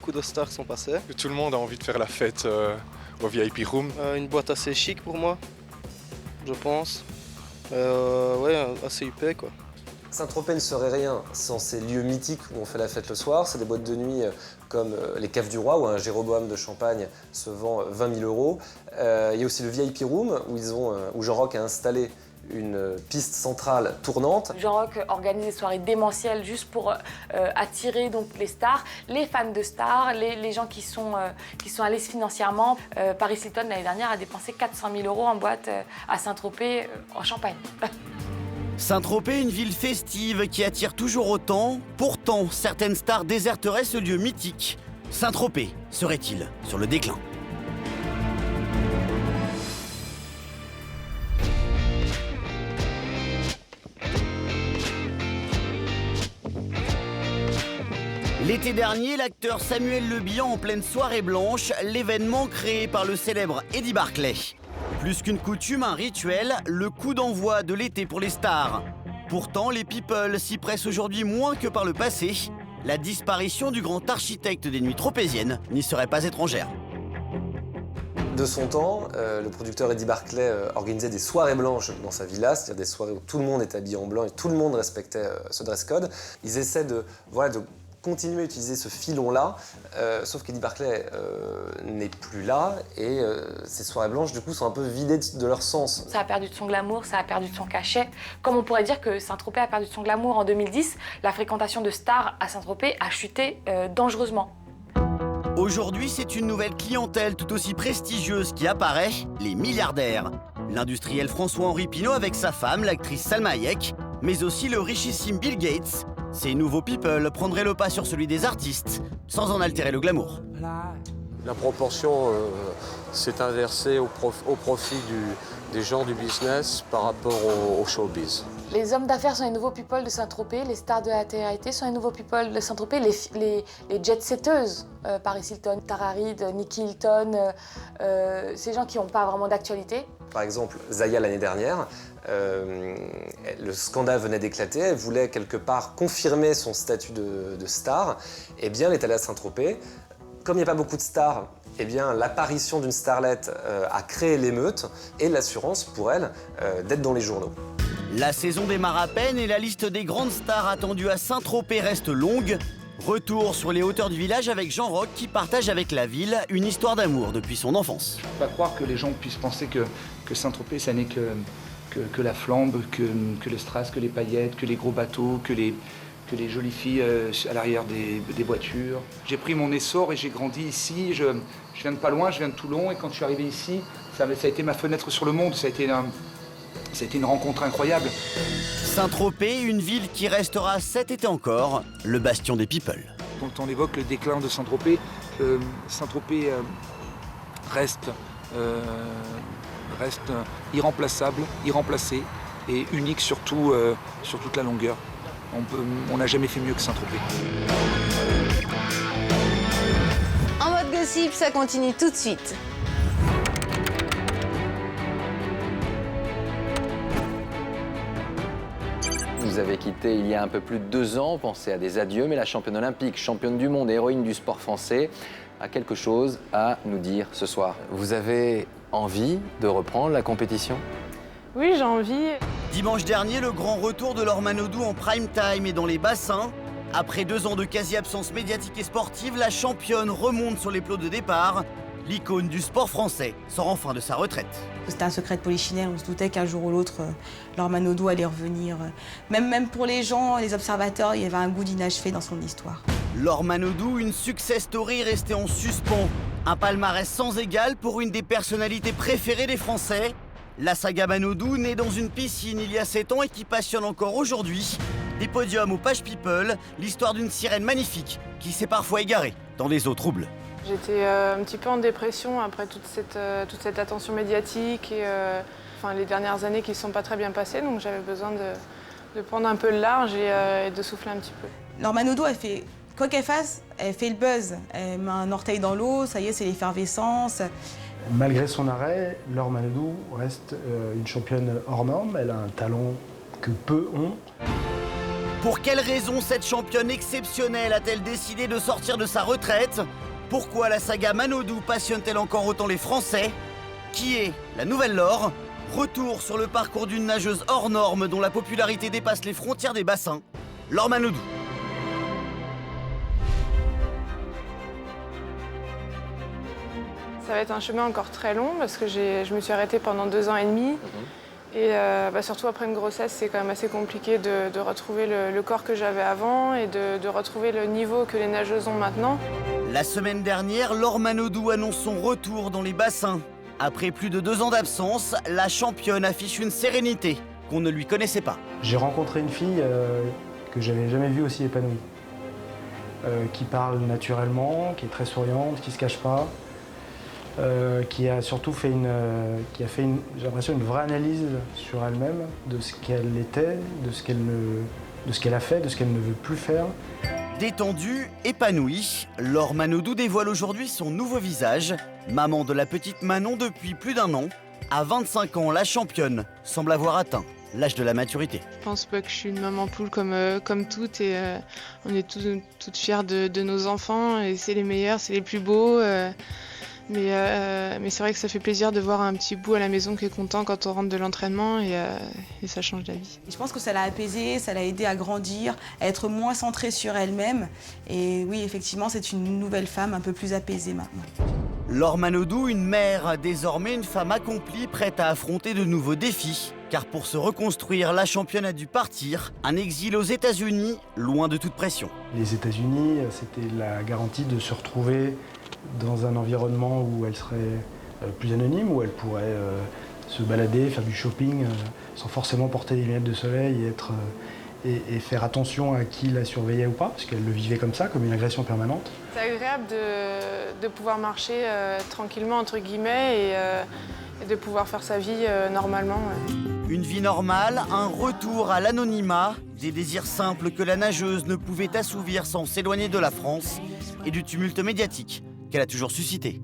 Beaucoup de stars sont passés. Tout le monde a envie de faire la fête au VIP Room. Une boîte assez chic pour moi, je pense. Ouais, assez huppé quoi. Saint-Tropez ne serait rien sans ces lieux mythiques où on fait la fête le soir. C'est des boîtes de nuit comme les Caves du Roi où un Jéroboam de Champagne se vend 20 000 €. Il y a aussi le VIP Room où Jean Rock a installé une piste centrale tournante. Jean Rock organise des soirées démentielles juste pour attirer donc les stars, les fans de stars, les gens qui sont à l'aise financièrement. Paris Hilton l'année dernière a dépensé 400 000 € en boîte à Saint-Tropez en Champagne. Saint-Tropez, une ville festive qui attire toujours autant. Pourtant, certaines stars déserteraient ce lieu mythique. Saint-Tropez serait-il sur le déclin? L'été dernier, l'acteur Samuel Le Bihan en pleine soirée blanche, l'événement créé par le célèbre Eddie Barclay. Plus qu'une coutume, un rituel, le coup d'envoi de l'été pour les stars. Pourtant, les people s'y pressent aujourd'hui moins que par le passé. La disparition du grand architecte des nuits tropéziennes n'y serait pas étrangère. De son temps, le producteur Eddie Barclay organisait des soirées blanches dans sa villa, c'est-à-dire des soirées où tout le monde était habillé en blanc et tout le monde respectait ce dress code. Ils essaient de continuer à utiliser ce filon-là, sauf qu'Eddie Barclay n'est plus là et ces soirées blanches, du coup, sont un peu vidées de leur sens. Ça a perdu de son glamour, ça a perdu de son cachet. Comme on pourrait dire que Saint-Tropez a perdu de son glamour en 2010, la fréquentation de stars à Saint-Tropez a chuté dangereusement. Aujourd'hui, c'est une nouvelle clientèle tout aussi prestigieuse qui apparaît, les milliardaires. L'industriel François-Henri Pinault avec sa femme, l'actrice Salma Hayek, mais aussi le richissime Bill Gates. Ces nouveaux people prendraient le pas sur celui des artistes, sans en altérer le glamour. La proportion s'est inversée au profit des gens du business par rapport au showbiz. Les hommes d'affaires sont les nouveaux people de Saint-Tropez, les stars de la télé-réalité sont les nouveaux people de Saint-Tropez, les jet-setteuses, Paris Hilton, Tara Reid, Nicky Hilton, ces gens qui n'ont pas vraiment d'actualité. Par exemple, Zaya l'année dernière, le scandale venait d'éclater, elle voulait quelque part confirmer son statut de star. Eh bien, elle est allée à Saint-Tropez. Comme il n'y a pas beaucoup de stars, eh bien, l'apparition d'une starlette a créé l'émeute et l'assurance pour elle d'être dans les journaux. La saison démarre à peine et la liste des grandes stars attendues à Saint-Tropez reste longue. Retour sur les hauteurs du village avec Jean Rock qui partage avec la ville une histoire d'amour depuis son enfance. Je ne peux pas croire que les gens puissent penser que Saint-Tropez, ça n'est que la flambe, que le strass, que les paillettes, que les gros bateaux, que les jolies filles à l'arrière des voitures. J'ai pris mon essor et j'ai grandi ici. Je viens de pas loin, je viens de Toulon et quand je suis arrivé ici, ça a été ma fenêtre sur le monde. Ça a été une rencontre incroyable. Saint-Tropez, une ville qui restera cet été encore le bastion des people. Quand on évoque le déclin de Saint-Tropez, Saint-Tropez reste irremplaçable, irremplacé et unique surtout sur toute la longueur. On n'a jamais fait mieux que Saint-Tropez. En mode gossip, ça continue tout de suite. Vous avez quitté il y a un peu plus de 2 ans, pensez à des adieux, mais la championne olympique, championne du monde et héroïne du sport français a quelque chose à nous dire ce soir. Vous avez envie de reprendre la compétition ? Oui, j'ai envie. Dimanche dernier, le grand retour de Laure Manodou en prime time et dans les bassins. Après 2 ans de quasi-absence médiatique et sportive, la championne remonte sur les plots de départ. L'icône du sport français sort enfin de sa retraite. C'était un secret de polichinelle, on se doutait qu'un jour ou l'autre, Laure Manodou allait revenir. Même pour les gens, les observateurs, il y avait un goût d'inachevé dans son histoire. Laure Manodou, une success story restée en suspens. Un palmarès sans égal pour une des personnalités préférées des Français. La saga Manodou, née dans une piscine il y a 7 ans et qui passionne encore aujourd'hui. Des podiums aux pages People, l'histoire d'une sirène magnifique qui s'est parfois égarée dans des eaux troubles. J'étais un petit peu en dépression après toute cette attention médiatique et les dernières années qui ne sont pas très bien passées, donc j'avais besoin de prendre un peu le large et de souffler un petit peu. Laure Manodou, elle fait quoi qu'elle fasse, elle fait le buzz. Elle met un orteil dans l'eau, ça y est, c'est l'effervescence. Malgré son arrêt, Laure Manodou reste une championne hors norme. Elle a un talent que peu ont. Pour quelle raison cette championne exceptionnelle a-t-elle décidé de sortir de sa retraite? Pourquoi la saga Manodou passionne-t-elle encore autant les Français? Qui est la nouvelle Laure? Retour sur le parcours d'une nageuse hors norme dont la popularité dépasse les frontières des bassins. Laure Manodou. Ça va être un chemin encore très long parce que je me suis arrêtée pendant 2 ans et demi. Et surtout après une grossesse, c'est quand même assez compliqué de retrouver le corps que j'avais avant et de retrouver le niveau que les nageuses ont maintenant. La semaine dernière, Laure Manodou annonce son retour dans les bassins. Après plus de 2 ans d'absence, la championne affiche une sérénité qu'on ne lui connaissait pas. J'ai rencontré une fille que j'avais jamais vue aussi épanouie, qui parle naturellement, qui est très souriante, qui se cache pas, qui a surtout fait j'ai l'impression, une vraie analyse sur elle-même, de ce qu'elle était, de ce qu'elle a fait, de ce qu'elle ne veut plus faire. Détendue, épanouie, Laure Manodou dévoile aujourd'hui son nouveau visage. Maman de la petite Manon depuis plus d'1 an. À 25 ans, la championne semble avoir atteint l'âge de la maturité. Je pense pas que je suis une maman poule comme toutes et on est toutes fières de nos enfants et c'est les meilleurs, c'est les plus beaux. Mais c'est vrai que ça fait plaisir de voir un petit bout à la maison qui est content quand on rentre de l'entraînement et ça change la vie. Je pense que ça l'a apaisée, ça l'a aidée à grandir, à être moins centrée sur elle-même. Et oui, effectivement, c'est une nouvelle femme un peu plus apaisée maintenant. Laure Manodou, une mère, désormais une femme accomplie, prête à affronter de nouveaux défis. Car pour se reconstruire, la championne a dû partir, un exil aux États-Unis, loin de toute pression. Les États-Unis, c'était la garantie de se retrouver dans un environnement où elle serait plus anonyme, où elle pourrait se balader, faire du shopping sans forcément porter des lunettes de soleil et faire attention à qui la surveillait ou pas, parce qu'elle le vivait comme ça, comme une agression permanente. C'est agréable de pouvoir marcher tranquillement, entre guillemets, et de pouvoir faire sa vie normalement. Ouais. Une vie normale, un retour à l'anonymat, des désirs simples que la nageuse ne pouvait assouvir sans s'éloigner de la France et du tumulte médiatique qu'elle a toujours suscité.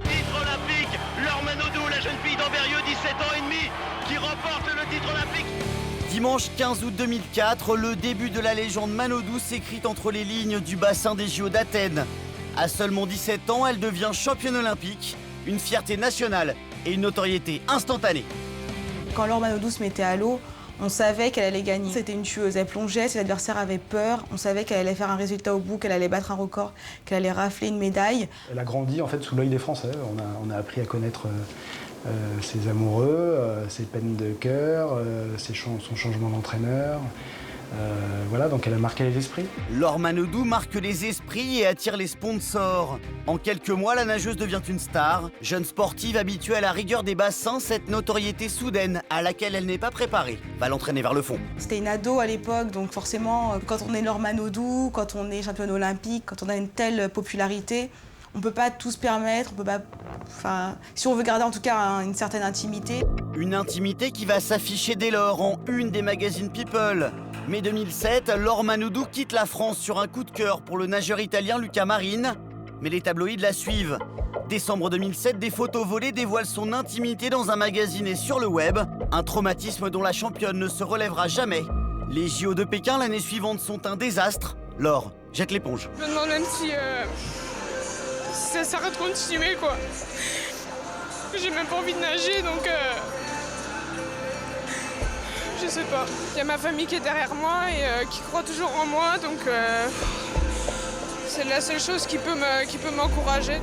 Titre olympique, Laure Manodou, la jeune fille d'Amberieux, 17 ans et demi, qui remporte le titre olympique. Dimanche 15 août 2004, le début de la légende Manodou s'écrit entre les lignes du bassin des JO d'Athènes. À seulement 17 ans, elle devient championne olympique, une fierté nationale et une notoriété instantanée. Quand Laure Manodou se mettait à l'eau, on savait qu'elle allait gagner. C'était une tueuse, elle plongeait, ses adversaires avaient peur, on savait qu'elle allait faire un résultat au bout, qu'elle allait battre un record, qu'elle allait rafler une médaille. Elle a grandi en fait sous l'œil des Français. On a appris à connaître ses amoureux, ses peines de cœur, son changement d'entraîneur. Voilà, donc elle a marqué les esprits. Laure Manodou marque les esprits et attire les sponsors. En quelques mois, la nageuse devient une star. Jeune sportive habituée à la rigueur des bassins, cette notoriété soudaine à laquelle elle n'est pas préparée va l'entraîner vers le fond. C'était une ado à l'époque, donc forcément, quand on est Laure Manodou, quand on est championne olympique, quand on a une telle popularité, on ne peut pas tout se permettre, on peut pas... Enfin, si on veut garder en tout cas une certaine intimité. Une intimité qui va s'afficher dès lors en une des magazines People. Mai 2007, Laure Manodou quitte la France sur un coup de cœur pour le nageur italien Luca Marin. Mais les tabloïds la suivent. Décembre 2007, des photos volées dévoilent son intimité dans un magazine et sur le web. Un traumatisme dont la championne ne se relèvera jamais. Les JO de Pékin l'année suivante sont un désastre. Laure jette l'éponge. Je me demande même si ça s'arrête de continuer, quoi. J'ai même pas envie de nager, donc je sais pas. Il y a ma famille qui est derrière moi et qui croit toujours en moi, donc c'est la seule chose qui peut m'encourager.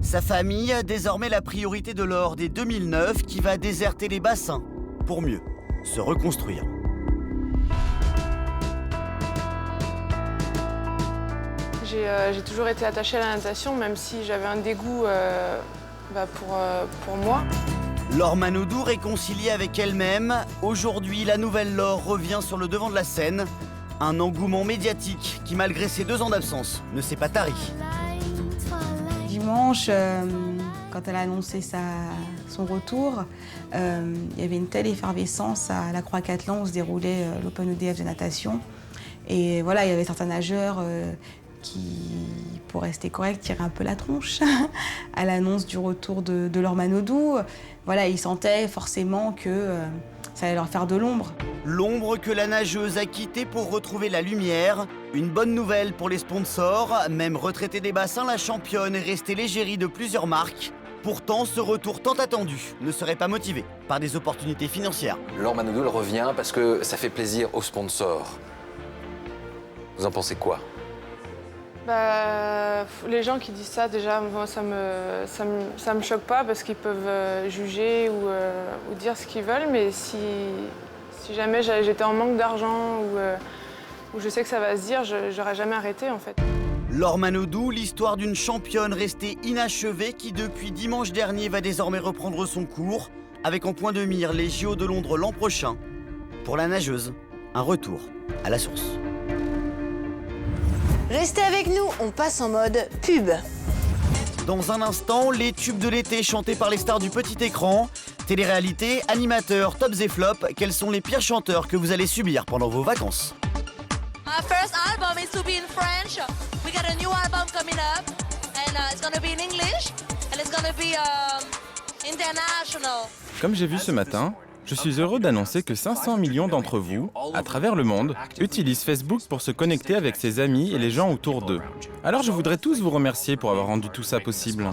Sa famille a désormais la priorité de Laure dès 2009 qui va déserter les bassins pour mieux se reconstruire. J'ai toujours été attachée à la natation, même si j'avais un dégoût pour moi. Laure Manodou réconciliée avec elle-même. Aujourd'hui, la nouvelle Laure revient sur le devant de la scène. Un engouement médiatique qui, malgré ses 2 ans d'absence, ne s'est pas tari. Dimanche, quand elle a annoncé son retour, il y avait une telle effervescence à la Croix-Cattelan où se déroulait l'Open EDF de natation. Et voilà, il y avait certains nageurs qui, pour rester correct, tiraient un peu la tronche à l'annonce du retour de Laure Manodou. Voilà, ils sentaient forcément que ça allait leur faire de l'ombre. L'ombre que la nageuse a quittée pour retrouver la lumière. Une bonne nouvelle pour les sponsors. Même retraitée des bassins, la championne est restée l'égérie de plusieurs marques. Pourtant, ce retour tant attendu ne serait pas motivé par des opportunités financières. Laure Manodou, elle revient parce que ça fait plaisir aux sponsors. Vous en pensez quoi? Les gens qui disent ça, déjà, moi, ça me choque pas parce qu'ils peuvent juger ou dire ce qu'ils veulent, mais si jamais j'étais en manque d'argent ou je sais que ça va se dire, j'aurais jamais arrêté en fait. Laure Manodou, l'histoire d'une championne restée inachevée qui depuis dimanche dernier va désormais reprendre son cours, avec en point de mire les JO de Londres l'an prochain. Pour la nageuse, un retour à la source. Restez avec nous, on passe en mode pub. Dans un instant, les tubes de l'été chantés par les stars du petit écran. Télé-réalité, animateurs, tops et flops, quels sont les pires chanteurs que vous allez subir pendant vos vacances? Our first album is to be in French. We got a new album coming up, and it's gonna be in English, and it's gonna be international. Comme j'ai vu ce matin, je suis heureux d'annoncer que 500 millions d'entre vous, à travers le monde, utilisent Facebook pour se connecter avec ses amis et les gens autour d'eux. Alors je voudrais tous vous remercier pour avoir rendu tout ça possible.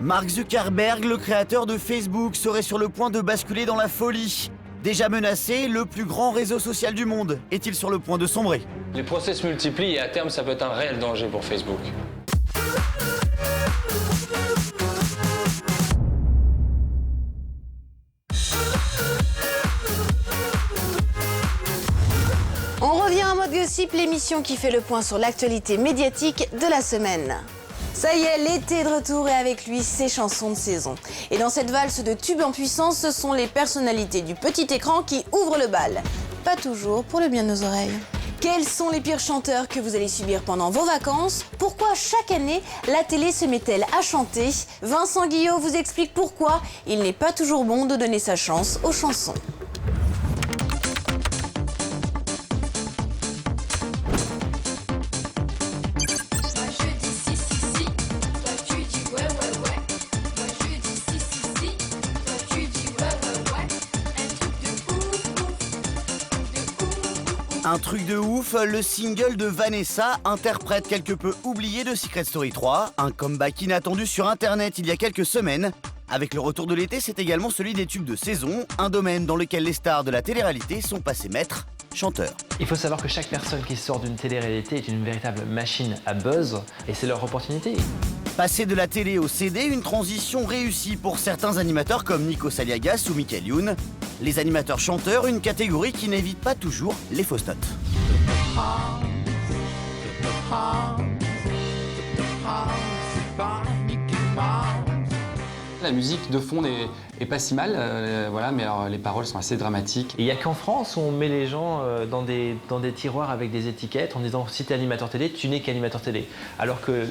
Mark Zuckerberg, le créateur de Facebook, serait sur le point de basculer dans la folie. Déjà menacé, le plus grand réseau social du monde est-il sur le point de sombrer? Les procès se multiplient et à terme, ça peut être un réel danger pour Facebook. On revient en mode gossip, l'émission qui fait le point sur l'actualité médiatique de la semaine. Ça y est, l'été est de retour et avec lui, ses chansons de saison. Et dans cette valse de tubes en puissance, ce sont les personnalités du petit écran qui ouvrent le bal. Pas toujours pour le bien de nos oreilles. Quels sont les pires chanteurs que vous allez subir pendant vos vacances? Pourquoi chaque année, la télé se met-elle à chanter? Vincent Guillot vous explique pourquoi il n'est pas toujours bon de donner sa chance aux chansons. Un truc de ouf, le single de Vanessa, interprète quelque peu oublié de Secret Story 3, un comeback inattendu sur internet il y a quelques semaines. Avec le retour de l'été, c'est également celui des tubes de saison, un domaine dans lequel les stars de la télé-réalité sont passés maîtres, chanteurs. Il faut savoir que chaque personne qui sort d'une télé-réalité est une véritable machine à buzz et c'est leur opportunité. Passer de la télé au CD, une transition réussie pour certains animateurs comme Nico Saliagas ou Michael Youn. Les animateurs chanteurs, une catégorie qui n'évite pas toujours les fausses notes. La musique de fond est pas si mal, voilà, mais alors, les paroles sont assez dramatiques. Il n'y a qu'en France où on met les gens dans des tiroirs avec des étiquettes en disant si tu es animateur télé, tu n'es qu'animateur télé. Alors que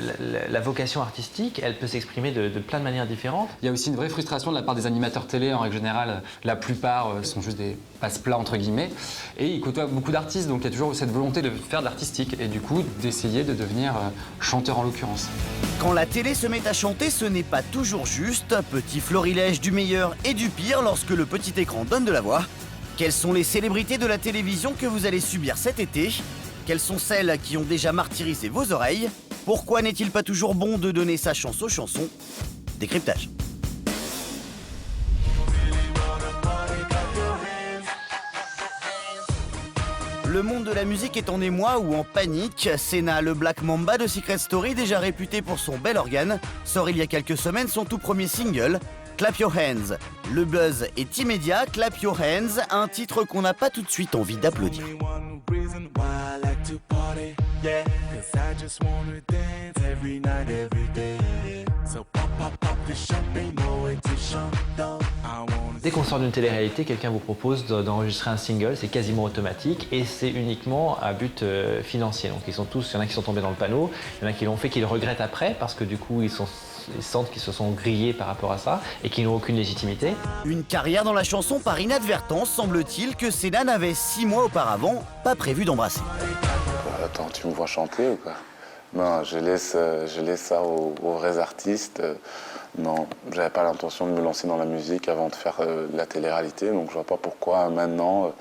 la vocation artistique, elle peut s'exprimer de plein de manières différentes. Il y a aussi une vraie frustration de la part des animateurs télé. En règle générale, la plupart sont juste des passe-plats entre guillemets. Et ils côtoient beaucoup d'artistes, donc il y a toujours cette volonté de faire de l'artistique et du coup d'essayer de devenir chanteur en l'occurrence. Quand la télé se met à chanter, ce n'est pas toujours juste. Petit florilège du meilleur et du pire lorsque le petit écran donne de la voix. Quelles sont les célébrités de la télévision que vous allez subir cet été? Quelles sont celles qui ont déjà martyrisé vos oreilles? Pourquoi n'est-il pas toujours bon de donner sa chance aux chansons? Décryptage. Le monde de la musique est en émoi ou en panique. Senna, le Black Mamba de Secret Story, déjà réputé pour son bel organe, sort il y a quelques semaines son tout premier single, Clap Your Hands. Le buzz est immédiat, Clap Your Hands, un titre qu'on n'a pas tout de suite envie d'applaudir. Dès qu'on sort d'une télé-réalité, quelqu'un vous propose d'enregistrer un single, c'est quasiment automatique et c'est uniquement à but financier. Donc il y en a qui sont tombés dans le panneau, il y en a qui l'ont fait, qui le regrettent après parce que du coup ils sentent qu'ils se sont grillés par rapport à ça et qu'ils n'ont aucune légitimité. Une carrière dans la chanson par inadvertance, semble-t-il que Senna n'avait 6 mois auparavant pas prévu d'embrasser. Attends, tu me vois chanter ou quoi? Non, je laisse ça aux vrais artistes. Non, j'avais pas l'intention de me lancer dans la musique avant de faire la télé-réalité, donc je vois pas pourquoi maintenant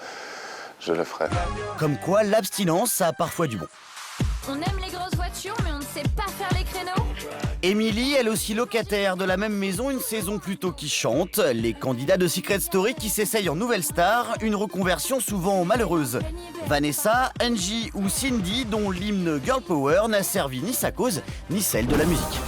je le ferais. Comme quoi, l'abstinence, ça a parfois du bon. On aime les grosses voitures, mais on ne sait pas faire les créneaux. Émilie, elle aussi locataire de la même maison, une saison plutôt qui chante. Les candidats de Secret Story qui s'essayent en nouvelle star, une reconversion souvent malheureuse. Vanessa, Angie ou Cindy, dont l'hymne Girl Power n'a servi ni sa cause, ni celle de la musique.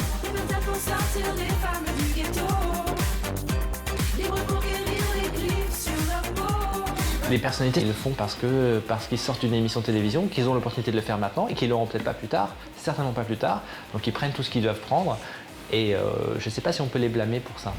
Les personnalités le font parce qu'ils sortent d'une émission de télévision, qu'ils ont l'opportunité de le faire maintenant et qu'ils l'auront peut-être pas plus tard, certainement pas plus tard. Donc ils prennent tout ce qu'ils doivent prendre et je ne sais pas si on peut les blâmer pour ça.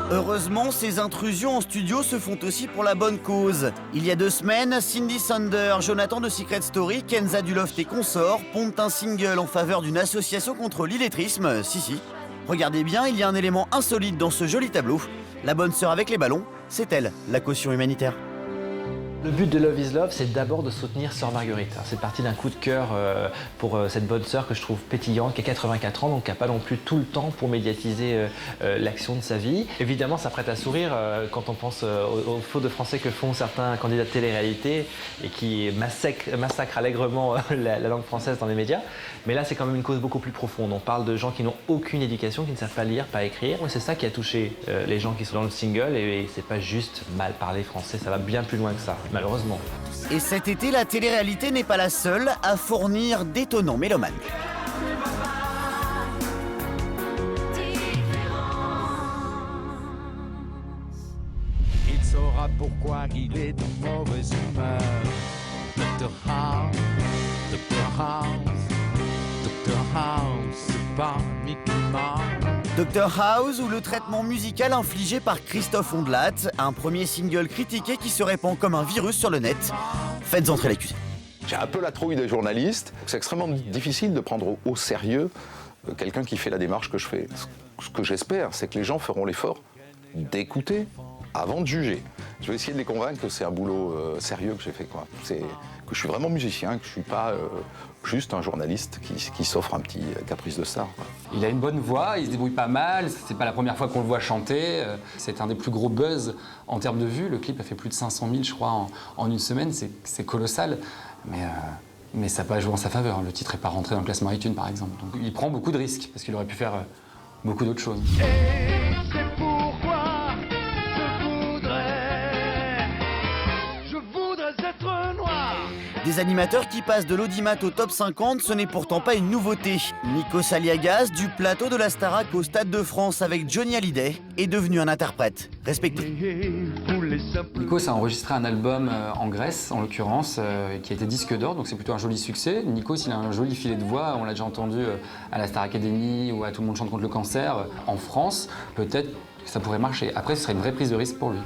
Heureusement, ces intrusions en studio se font aussi pour la bonne cause. Il y a 2 semaines, Cindy Sander, Jonathan de Secret Story, Kenza Duloft et consorts pondent un single en faveur d'une association contre l'illettrisme. Si. Regardez bien, il y a un élément insolite dans ce joli tableau. La bonne sœur avec les ballons, c'est elle, la caution humanitaire. Le but de Love is Love, c'est d'abord de soutenir Sœur Marguerite. C'est parti d'un coup de cœur pour cette bonne sœur que je trouve pétillante, qui a 84 ans, donc qui n'a pas non plus tout le temps pour médiatiser l'action de sa vie. Évidemment, ça prête à sourire quand on pense aux fautes de français que font certains candidats de télé-réalité et qui massacrent allègrement la langue française dans les médias. Mais là, c'est quand même une cause beaucoup plus profonde. On parle de gens qui n'ont aucune éducation, qui ne savent pas lire, pas écrire. C'est ça qui a touché les gens qui sont dans le single et c'est pas juste mal parler français, ça va bien plus loin que ça. Malheureusement. Et cet été, la télé-réalité n'est pas la seule à fournir d'étonnants mélomanes. Il saura pourquoi il est de mauvaise humeur. Dr House, Dr House, Dr House, c'est pas Mickey Mouse. Dr House ou le traitement musical infligé par Christophe Ondelat, un premier single critiqué qui se répand comme un virus sur le net. Faites entrer l'accusé. J'ai un peu la trouille des journalistes. C'est extrêmement difficile de prendre au sérieux quelqu'un qui fait la démarche que je fais. Ce que j'espère, c'est que les gens feront l'effort d'écouter avant de juger. Je vais essayer de les convaincre que c'est un boulot sérieux que j'ai fait, quoi. Que je suis vraiment musicien, que je suis pas juste un journaliste qui s'offre un petit caprice de star, quoi. Il a une bonne voix, il se débrouille pas mal, c'est pas la première fois qu'on le voit chanter. C'est un des plus gros buzz en termes de vues. Le clip a fait plus de 500 000, je crois, en une semaine. C'est colossal. Mais ça n'a pas joué en sa faveur. Le titre n'est pas rentré dans le classement iTunes, par exemple. Donc il prend beaucoup de risques, parce qu'il aurait pu faire beaucoup d'autres choses. Et c'est pourquoi je voudrais être noir. Des animateurs qui passent de l'audimat au top 50, ce n'est pourtant pas une nouveauté. Nikos Aliagas, du plateau de la Starac au Stade de France avec Johnny Hallyday, est devenu un interprète respecté. Nikos a enregistré un album en Grèce, en l'occurrence, qui a été disque d'or, donc c'est plutôt un joli succès. Nikos, il a un joli filet de voix, on l'a déjà entendu à la Star Academy ou à Tout le monde chante contre le cancer. En France, peut-être que ça pourrait marcher. Après, ce serait une vraie prise de risque pour lui.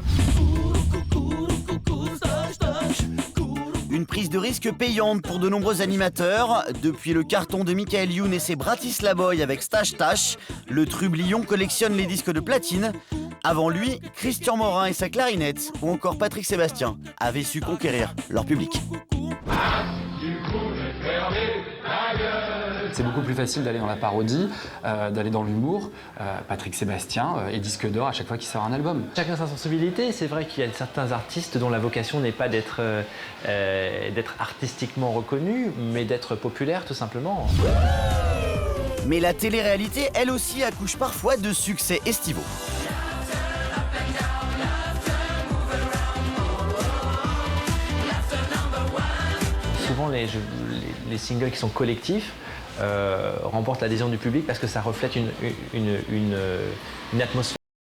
Une prise de risque payante pour de nombreux animateurs. Depuis le carton de Michael Youn et ses Bratislavoy avec Stache Tache, le Trublion collectionne les disques de platine. Avant lui, Christian Morin et sa clarinette, ou encore Patrick Sébastien, avaient su conquérir leur public. C'est beaucoup plus facile d'aller dans la parodie, d'aller dans l'humour. Patrick Sébastien est disque d'or à chaque fois qu'il sort un album. Chacun sa sensibilité. C'est vrai qu'il y a certains artistes dont la vocation n'est pas d'être artistiquement reconnu, mais d'être populaire tout simplement. Mais la télé-réalité, elle aussi, accouche parfois de succès estivaux. Souvent, les singles qui sont collectifs remportent l'adhésion du public parce que ça reflète une atmosphère